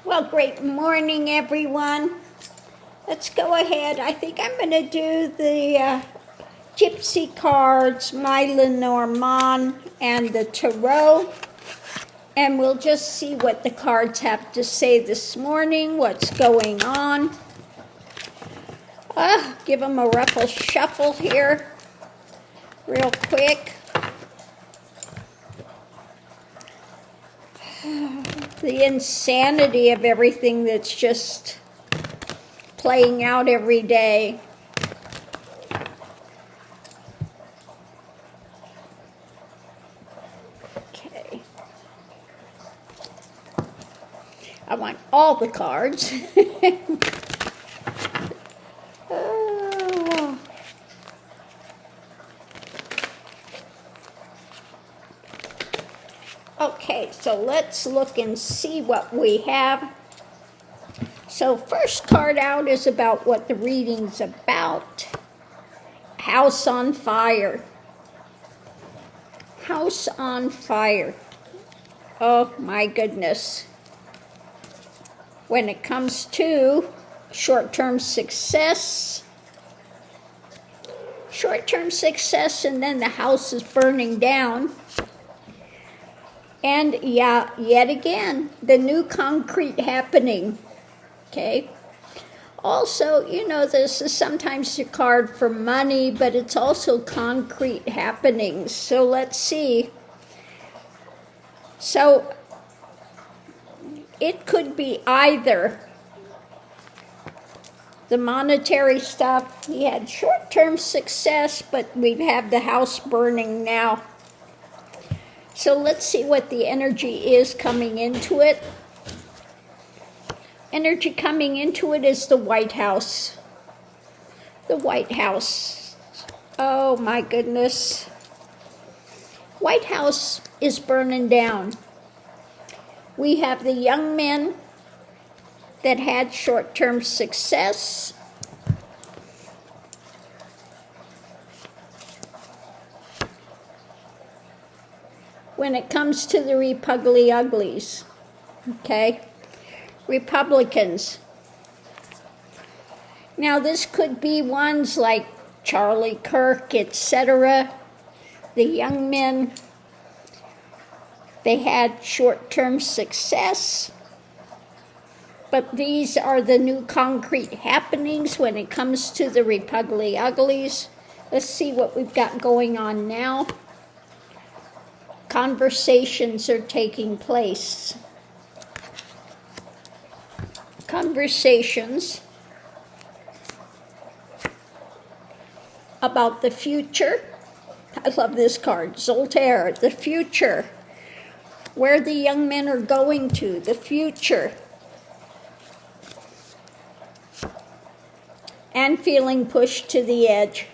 Well, great morning, everyone. Let's go ahead. I think I'm going to do the Gypsy cards, my Lenormand, and the Tarot. And we'll just see what the cards have to say this morning, what's going on. Give them a ruffle shuffle here real quick. The insanity of everything that's just playing out every day. Okay. I want all the cards. Oh. Okay, so let's look and see what we have. So first card out is about what the reading's about. House on fire. House on fire. Oh my goodness. When it comes to short-term success, and then the house is burning down. And yeah, yet again, the new concrete happening. Okay. Also, you know, this is sometimes a card for money, but it's also concrete happenings. So let's see. So it could be either the monetary stuff. He had short-term success, but we have the house burning now. So let's see what the energy is coming into it. Energy coming into it is the White House. The White House. Oh my goodness. White House is burning down. We have the young men that had short-term success. When it comes to the Republican uglies, okay? Republicans. Now this could be ones like Charlie Kirk, etc. The young men, they had short-term success, but these are the new concrete happenings when it comes to the Republican uglies. Let's see what we've got going on now. Conversations are taking place. Conversations about the future. I love this card, Zoltaire, the future. Where the young men are going to, the future. And feeling pushed to the edge.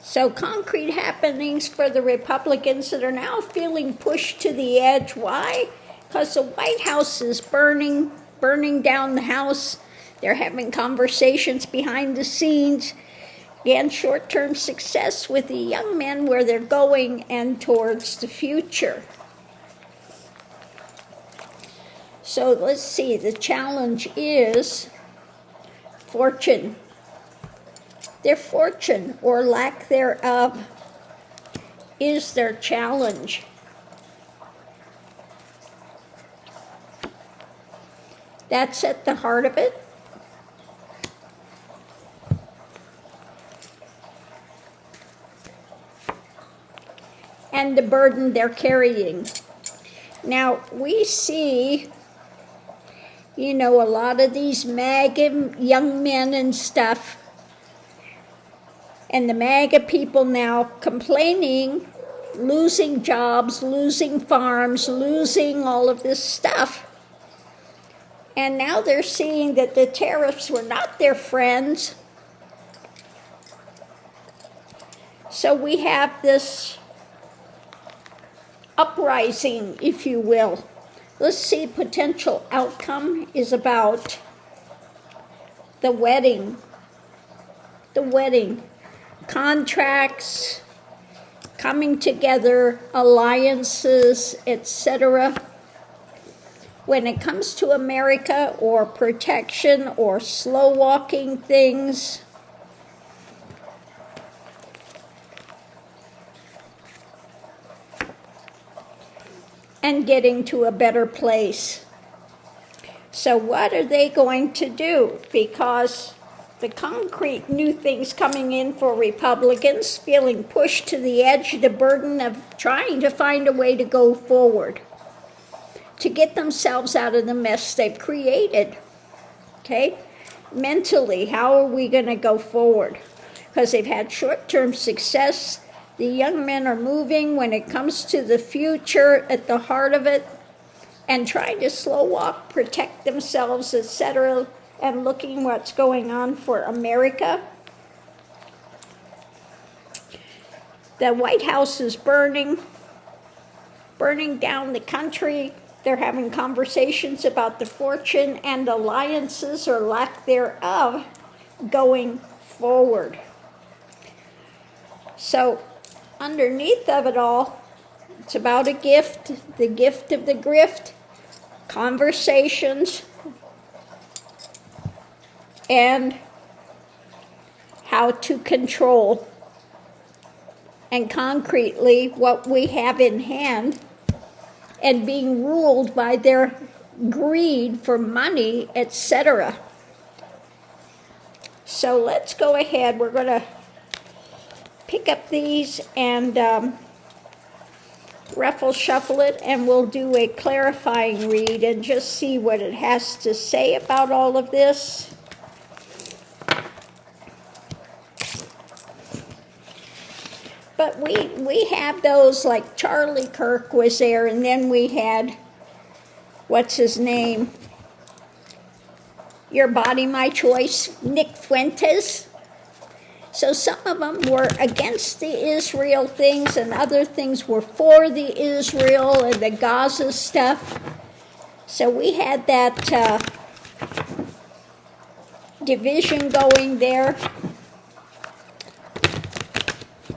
So concrete happenings for the Republicans that are now feeling pushed to the edge. Why? Because the White House is burning down the house. They're having conversations behind the scenes. Again, short-term success with the young men where they're going and towards the future. So let's see, the challenge is fortune. Their fortune, or lack thereof, is their challenge. That's at the heart of it. And the burden they're carrying. Now, we see, you know, a lot of these MAGA young men and stuff, and the MAGA people now complaining, losing jobs, losing farms, losing all of this stuff. And now they're seeing that the tariffs were not their friends. So we have this uprising, if you will. Let's see, potential outcome is about the wedding. The wedding. Contracts, coming together, alliances, etc. when it comes to America, or protection, or slow walking things. And getting to a better place. So what are they going to do? Because the concrete new things coming in for Republicans, feeling pushed to the edge, the burden of trying to find a way to go forward, to get themselves out of the mess they've created. Okay? Mentally, how are we going to go forward? Because they've had short-term success. The young men are moving when it comes to the future at the heart of it, and trying to slow walk, protect themselves, etc., and looking what's going on for America. The White House is burning down the country. They're having conversations about the fortune and alliances, or lack thereof, going forward. So, underneath of it all, it's about a gift, the gift of the grift, conversations, and how to control, and concretely what we have in hand, and being ruled by their greed for money, etc. So let's go ahead. We're going to pick up these and ruffle shuffle it, and we'll do a clarifying read and just see what it has to say about all of this. But we have those, like Charlie Kirk was there, and then we had, what's his name? Your Body, My Choice, Nick Fuentes. So some of them were against the Israel things, and other things were for the Israel and the Gaza stuff. So we had that division going there.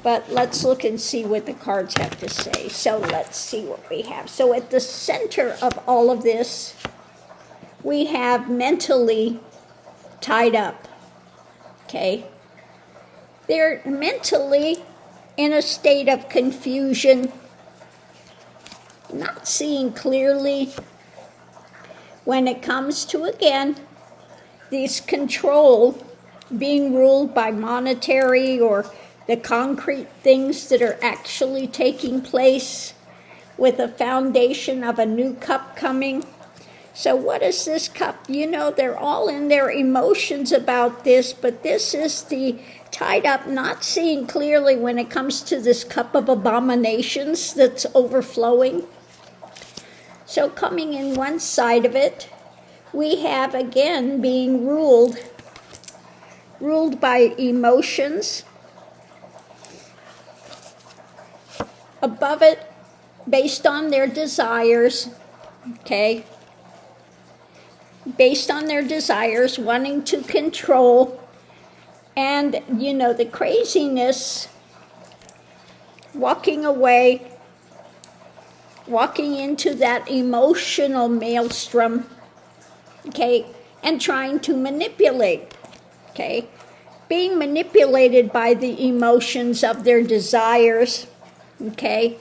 But let's look and see what the cards have to say. So let's see what we have. So at the center of all of this, we have mentally tied up. Okay? They're mentally in a state of confusion, not seeing clearly when it comes to, again, this control being ruled by monetary or the concrete things that are actually taking place, with a foundation of a new cup coming. So what is this cup? You know, they're all in their emotions about this, but this is the tied up, not seeing clearly when it comes to this cup of abominations that's overflowing. So coming in one side of it, we have again being ruled by emotions. Above it, based on their desires, okay? Based on their desires, wanting to control, and, you know, the craziness, walking away, walking into that emotional maelstrom, okay, and trying to manipulate, okay? Being manipulated by the emotions of their desires, okay,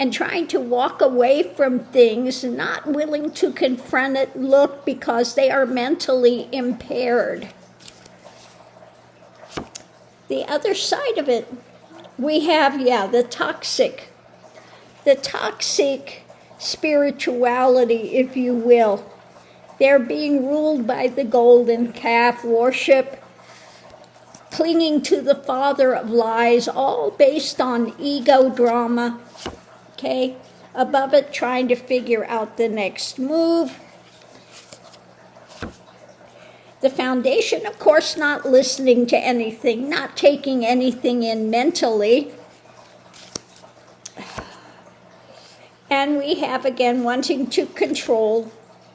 and trying to walk away from things, not willing to confront it, look, because they are mentally impaired. The other side of it, we have, the toxic spirituality, if you will. They're being ruled by the golden calf worship, clinging to the father of lies, all based on ego drama, okay? Above it, trying to figure out the next move. The foundation, of course, not listening to anything, not taking anything in mentally. And we have, again, wanting to control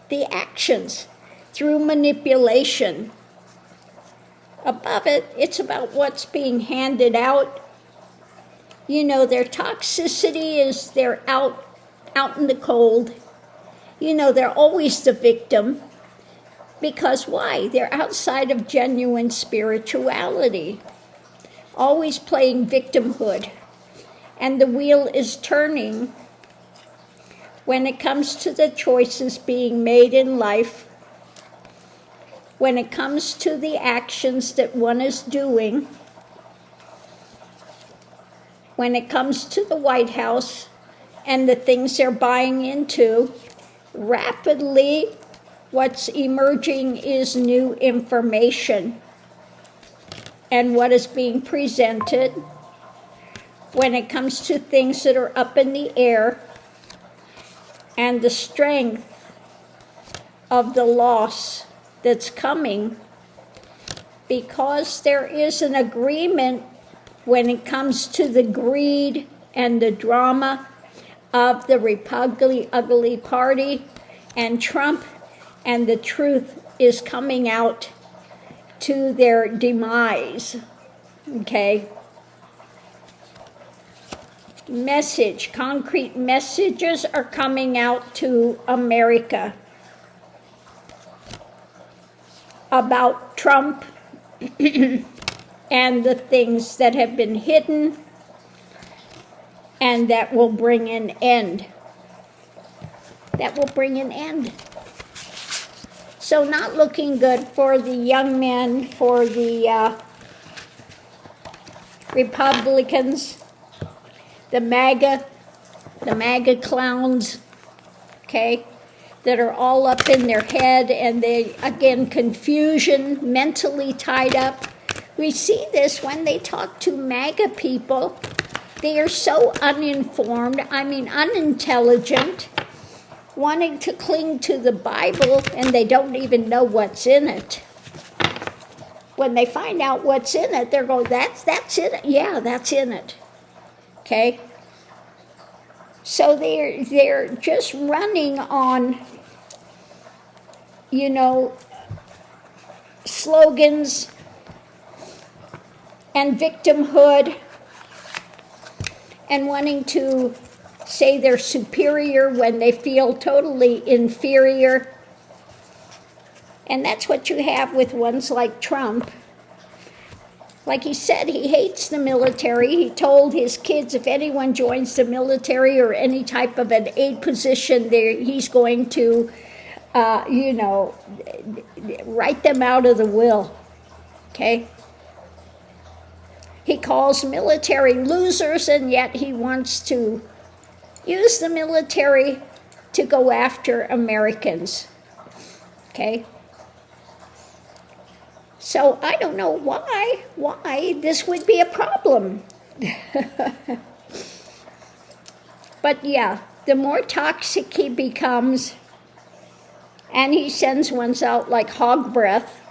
the actions through manipulation. Above it, it's about what's being handed out. You know, their toxicity is they're out in the cold. You know, they're always the victim. Because why? They're outside of genuine spirituality. Always playing victimhood. And the wheel is turning when it comes to the choices being made in life, when it comes to the actions that one is doing, when it comes to the White House and the things they're buying into. Rapidly, what's emerging is new information. And what is being presented when it comes to things that are up in the air, and the strength of the loss that's coming, because there is an agreement when it comes to the greed and the drama of the Republican Ugly Party and Trump, and the truth is coming out to their demise. Okay? Concrete messages are coming out to America about Trump and the things that have been hidden and that will bring an end. That will bring an end. So not looking good for the young men, for the Republicans, the MAGA clowns, okay, that are all up in their head, and they, again, confusion, mentally tied up. We see this when they talk to MAGA people. They are so uninformed, unintelligent, wanting to cling to the Bible, and they don't even know what's in it. When they find out what's in it, they're going, that's in it? Yeah, that's in it. Okay? So they're just running on, slogans and victimhood, and wanting to say they're superior when they feel totally inferior. And that's what you have with ones like Trump. Like he said, he hates the military. He told his kids if anyone joins the military or any type of an aid position, he's going to, write them out of the will. Okay? He calls military losers, and yet he wants to use the military to go after Americans. Okay? So I don't know why this would be a problem. But yeah, the more toxic he becomes, and he sends ones out like hog breath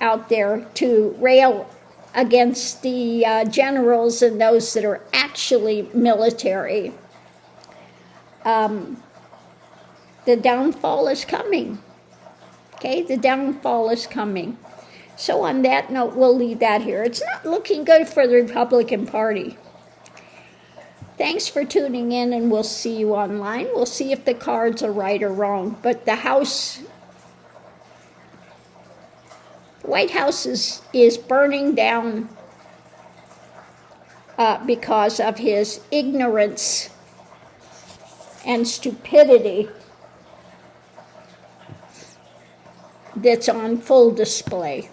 out there to rail against the generals and those that are actually military, the downfall is coming. Okay, the downfall is coming. So on that note, we'll leave that here. It's not looking good for the Republican Party. Thanks for tuning in, and we'll see you online. We'll see if the cards are right or wrong. But the White House is burning down because of his ignorance and stupidity that's on full display.